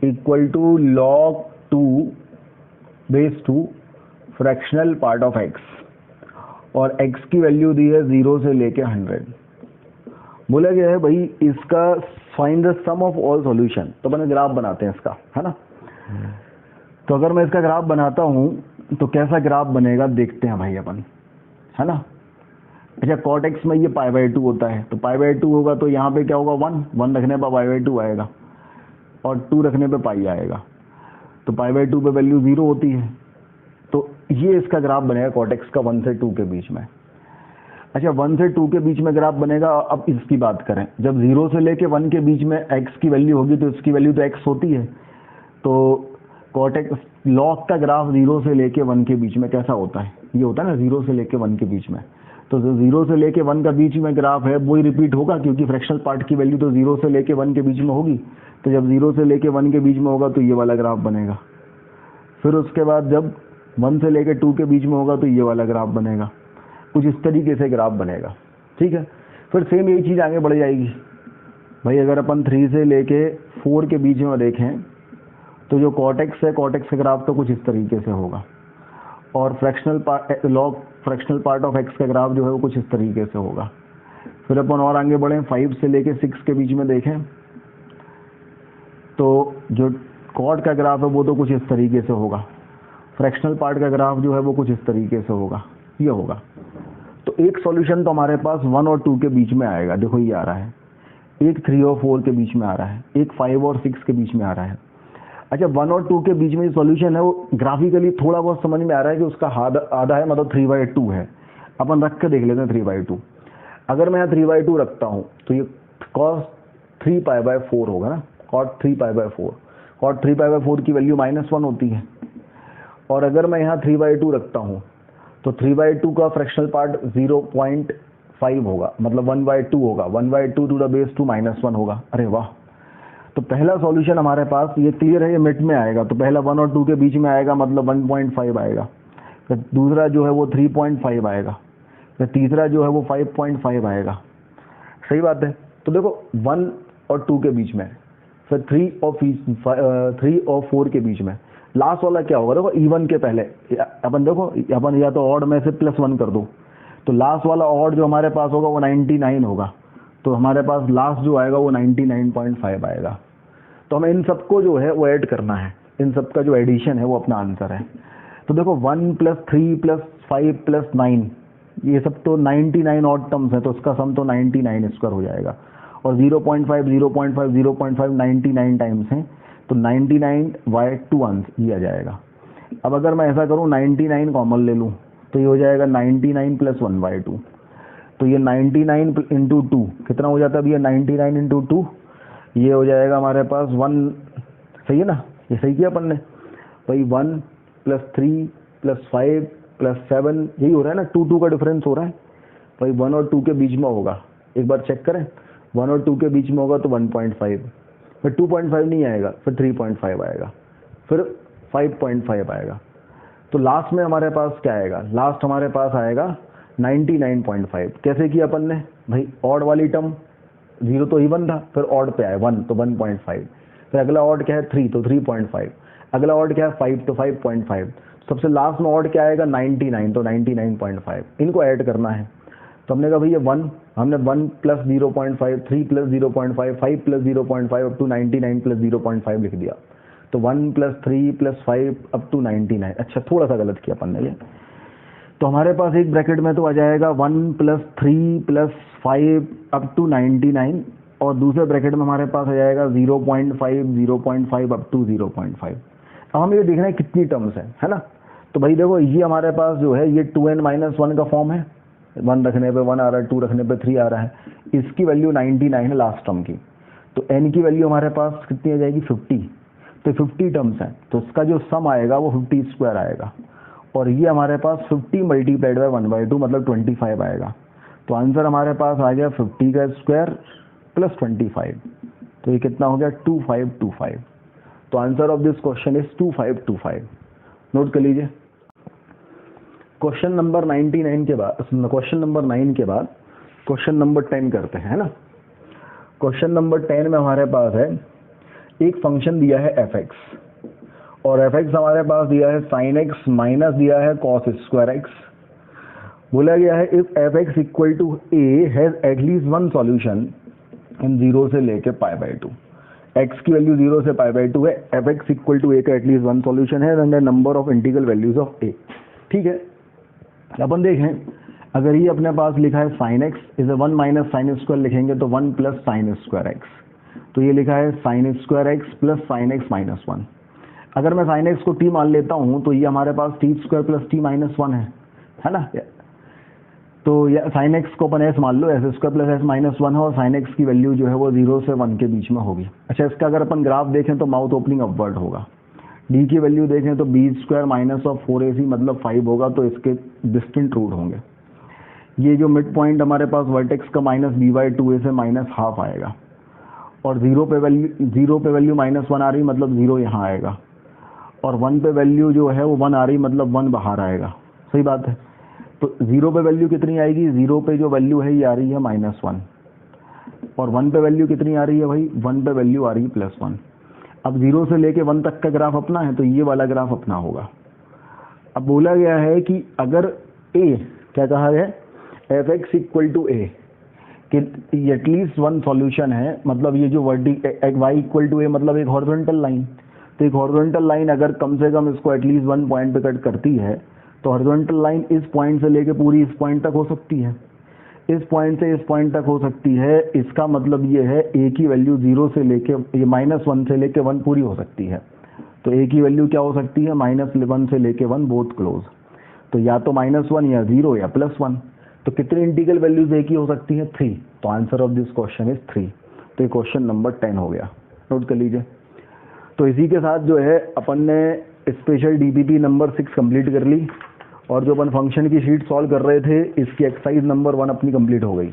equal to log 2 base 2 fractional part of x, और x की वैल्यू दी है 0 से लेके 100। बोला गया है भाई इसका find the sum of all solution. तो अपन ग्राफ बनाते हैं इसका, है ना। तो अगर मैं इसका ग्राफ बनाता हूं तो कैसा ग्राफ बनेगा देखते हैं भाई अपन, है ना। अच्छा cot x में ये π/2 होता है, तो π/2 होगा तो यहाँ पे क्या होगा 1 रखने पर π/2 आएगा, और 2 रखने पे पाई आएगा, तो π/2 पे वैल्यू 0 होती है, तो ये इसका ग्राफ बनेगा cot x का 1 से 2 के बीच में। अच्छा 1 से 2 के बीच में ग्राफ बनेगा। अब इसकी बात करें, जब 0 से लेके 1 के बीच में x की वैल्यू होगी तो इसकी वैल्यू तो x होती है, तो cot x log का ग्राफ 0 से लेके 1 के बीच में कैसा होता है, ये होता है ना 0 से लेके 1 के बीच में। तो जो 0 से लेके 1 का बीच में ग्राफ है वही रिपीट होगा, क्योंकि फ्रैक्शनल पार्ट की वैल्यू तो 0 से लेके 1 के बीच में होगी, तो जब 0 से लेके 1 के बीच में होगा तो ये वाला ग्राफ बनेगा। फिर उसके बाद जब 1 से लेके 2 के बीच में होगा तो ये वाला ग्राफ बनेगा, कुछ इस तरीके से ग्राफ बनेगा। ठीक है, फिर सेम यही चीज़ आगे बढ़ जाएगी भाई। अगर अपन 3 से लेके 4 के बीच में देखें तो जो cot x है, cot x का ग्राफ तो कुछ इस तरीके से होगा, और log fractional part of x का ग्राफ जो है वो कुछ इस तरीके से होगा। फिर अपन और आगे बढ़ें, 5 से लेके 6 के बीच में देखें तो जो cot का ग्राफ है वो तो कुछ इस तरीके से होगा, फ्रैक्शनल पार्ट का ग्राफ जो है वो कुछ इस तरीके से होगा, ये होगा। तो एक सॉल्यूशन तो हमारे पास 1 और 2 के बीच में आएगा, देखो ये आ रहा है, एक 3 और 4 के बीच में आ रहा है, एक 5 और 6 के बीच में आ रहा है। अच्छा 1 और 2 के बीच में जो सॉल्यूशन है वो ग्राफिकली थोड़ा बहुत समझ में आ रहा है कि उसका आधा है, मतलब 3/2 है। अपन रख के देख लेते हैं 3/2। अगर मैं यहाँ 3/2 रखता हूँ तो ये cos 3π/4 होगा ना, cot 3π/4। cot 3π/4 की वैल्यू -1 होती है, और अगर मैं यहाँ 3/2 रखता हूँ तो 3/2 का फ्रैक्शनल पार्ट 0.5 होगा, मतलब 1/2 होगा, 1/2 टू द बेस 2 -1 होगा। अरे वाह, तो पहला सॉल्यूशन हमारे पास ये क्लियर है, ये मिड में आएगा, तो पहला 1 और 2 के बीच में आएगा मतलब 1.5 आएगा, फिर दूसरा जो है वो 3.5 आएगा, फिर तीसरा जो है वो 5.5 आएगा। सही बात है। तो देखो 1 और 2 के बीच में, फिर 3 और 4 के बीच में, लास्ट वाला क्या होगा, देखो इवन के पहले अपन देखो अपन या तो ऑड में से +1 कर दो, तो लास्ट वाला ऑड जो हमारे पास होगा वो 99 होगा, तो हमारे पास लास्ट जो आएगा वो 99.5 आएगा। तो हमें इन सबको जो है वो ऐड करना है, इन सब का जो एडिशन है वो अपना आंसर है। तो देखो 1 + 3 + 5 + 9 ये सब तो 99 ऑड टर्म्स है, तो उसका सम तो 99² हो जाएगा, और 0.5 0.5 0.5 99 टाइम्स हैं, तो 99/2 ये आ जाएगा। अब अगर मैं ऐसा करूं 99 कॉमन ले लूं तो ये हो जाएगा 99 + 1/2, तो ये 99 × 2 कितना हो जाता है भैया, 99 × 2 ये हो जाएगा हमारे पास 1। सही है ना, ये सही किया अपन ने भाई। 1 + 3 + 5 + 7 यही हो रहा है ना, 2 का डिफरेंस हो रहा है भाई, 1 और 2 के बीच में होगा, एक बार चेक करें, 1 और 2 के बीच में होगा तो 1.5, फिर 2.5 नहीं आएगा, फिर 3.5 आएगा, फिर 5.5 आएगा, तो लास्ट में हमारे पास क्या आएगा, लास्ट हमारे पास आएगा 99.5। कैसे किया अपन ने भाई, ऑड वाली टर्म 0 तो इवन था, फिर ऑड पे आए 1 तो 1.5, फिर अगला ऑड क्या है 3 तो 3.5, अगला ऑड क्या है 5 तो 5.5, सबसे लास्ट में ऑड क्या आएगा 99 तो 99.5, इनको ऐड करना है। तो हमने कहा भैया 1, हमने 1 + 0.5 3 + 0.5 5 + 0.5 अप टू 99 + 0.5 लिख दिया, तो 1 + 3 + 5 अप टू 99। अच्छा थोड़ा सा गलत किया अपन ने ये, तो हमारे पास एक ब्रैकेट में तो आ जाएगा 1 + 3 + 5 अप टू 99, और दूसरे ब्रैकेट में हमारे पास आ जाएगा 0.5 0.5 अप टू 0.5। अब हमें ये देखना है कितनी टर्म्स है ना। तो भाई देखो ये हमारे पास जो है ये 2n - 1 का फॉर्म है, 1 रखने पे 1 आ रहा है, 2 रखने पे 3 आ रहा है, इसकी वैल्यू 99 है लास्ट टर्म की, तो n की वैल्यू हमारे पास कितनी आ जाएगी 50, तो 50 टर्म्स है, तो इसका जो सम आएगा वो 50² आएगा, और ये हमारे पास 50 × 1/2 मतलब 25 आएगा। तो आंसर हमारे पास आ गया 50 का स्क्वायर + 25, तो ये कितना हो गया 2525। तो answer of this question is 2525। Note कर लीजिए। क्वेश्चन नंबर 99 के बाद, क्वेश्चन नंबर 9 के बाद क्वेश्चन नंबर 10 करते हैं, है ना। क्वेश्चन नंबर 10 में हमारे पास है एक फंक्शन दिया है fx, और fx हमारे पास दिया है sin x माइनस दिया है cos²x। बोला गया है if fx = a has at least one solution in 0 से लेके π/2, x की वैल्यू 0 से π/2 है, fx = a का एटलीस्ट वन सॉल्यूशन है, and the number of integral values of a। ठीक है, अपन देखें अगर ये अपने पास लिखा है sin x इज 1 - sin² लिखेंगे तो 1 + sin²x, तो ये लिखा है sin² + sin x - 1। अगर मैं sin x को t मान लेता हूं तो ये हमारे पास t² + t - 1 है ना। तो ये sin x को अपन s मान लो, s² + s - 1 है, और sin x की वैल्यू जो है वो 0 से 1 के बीच में होगी। अच्छा इसका अगर अपन ग्राफ देखें तो माउथ ओपनिंग अपवर्ड होगा, d की वैल्यू देखें तो b² - 4ac मतलब 5 होगा, तो इसके डिस्टेंट रूट होंगे। ये जो मिड पॉइंट हमारे पास वर्टेक्स का -b/2a से -½ आएगा, और 0 पे वैल्यू -1 आ रही मतलब 0 यहाँ आएगा, और 1 पे वैल्यू जो है वो 1 आ रही मतलब 1 बाहर आएगा। सही बात है। तो 0 पे वैल्यू कितनी आएगी, 0 पे जो वैल्यू है ये आ रही है -1, और 1 पे वैल्यू कितनी आ रही है भाई, 1 पे वैल्यू आ रही है +1। अब 0 से लेके 1 तक का ग्राफ अपना है, तो ये वाला ग्राफ अपना होगा। अब बोला गया है कि अगर a, क्या कहा है, fx = a कि एटलीस्ट वन सॉल्यूशन है, मतलब ये जो y = a मतलब एक हॉरिजॉन्टल लाइन, तो एक हॉरिजॉन्टल लाइन अगर कम से कम इसको एटलीस्ट 1 पॉइंट पे कट करती है, तो हॉरिजॉन्टल लाइन इस पॉइंट से लेके पूरी इस पॉइंट तक हो सकती है, इस पॉइंट से इस पॉइंट तक हो सकती है। इसका मतलब ये है a की वैल्यू 0 से लेके ये -1 से लेके 1 पूरी हो सकती है, तो a की वैल्यू क्या हो सकती है, -1 से लेके 1 बोथ क्लोज, तो या तो -1 या 0 या +1। तो कितनी इंटीग्रल वैल्यूज a की हो सकती है, 3। तो answer of this question is 3। तो ये क्वेश्चन नंबर 10 हो गया, नोट कर लीजिए। तो इसी के साथ जो है अपन ने स्पेशल डीपीपी नंबर 6 कंप्लीट कर ली, और जो अपन फंक्शन की शीट सॉल्व कर रहे थे इसकी एक्सरसाइज नंबर 1 अपनी कंप्लीट हो गई।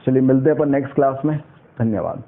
चलिए मिलते हैं अपन नेक्स्ट क्लास में, धन्यवाद।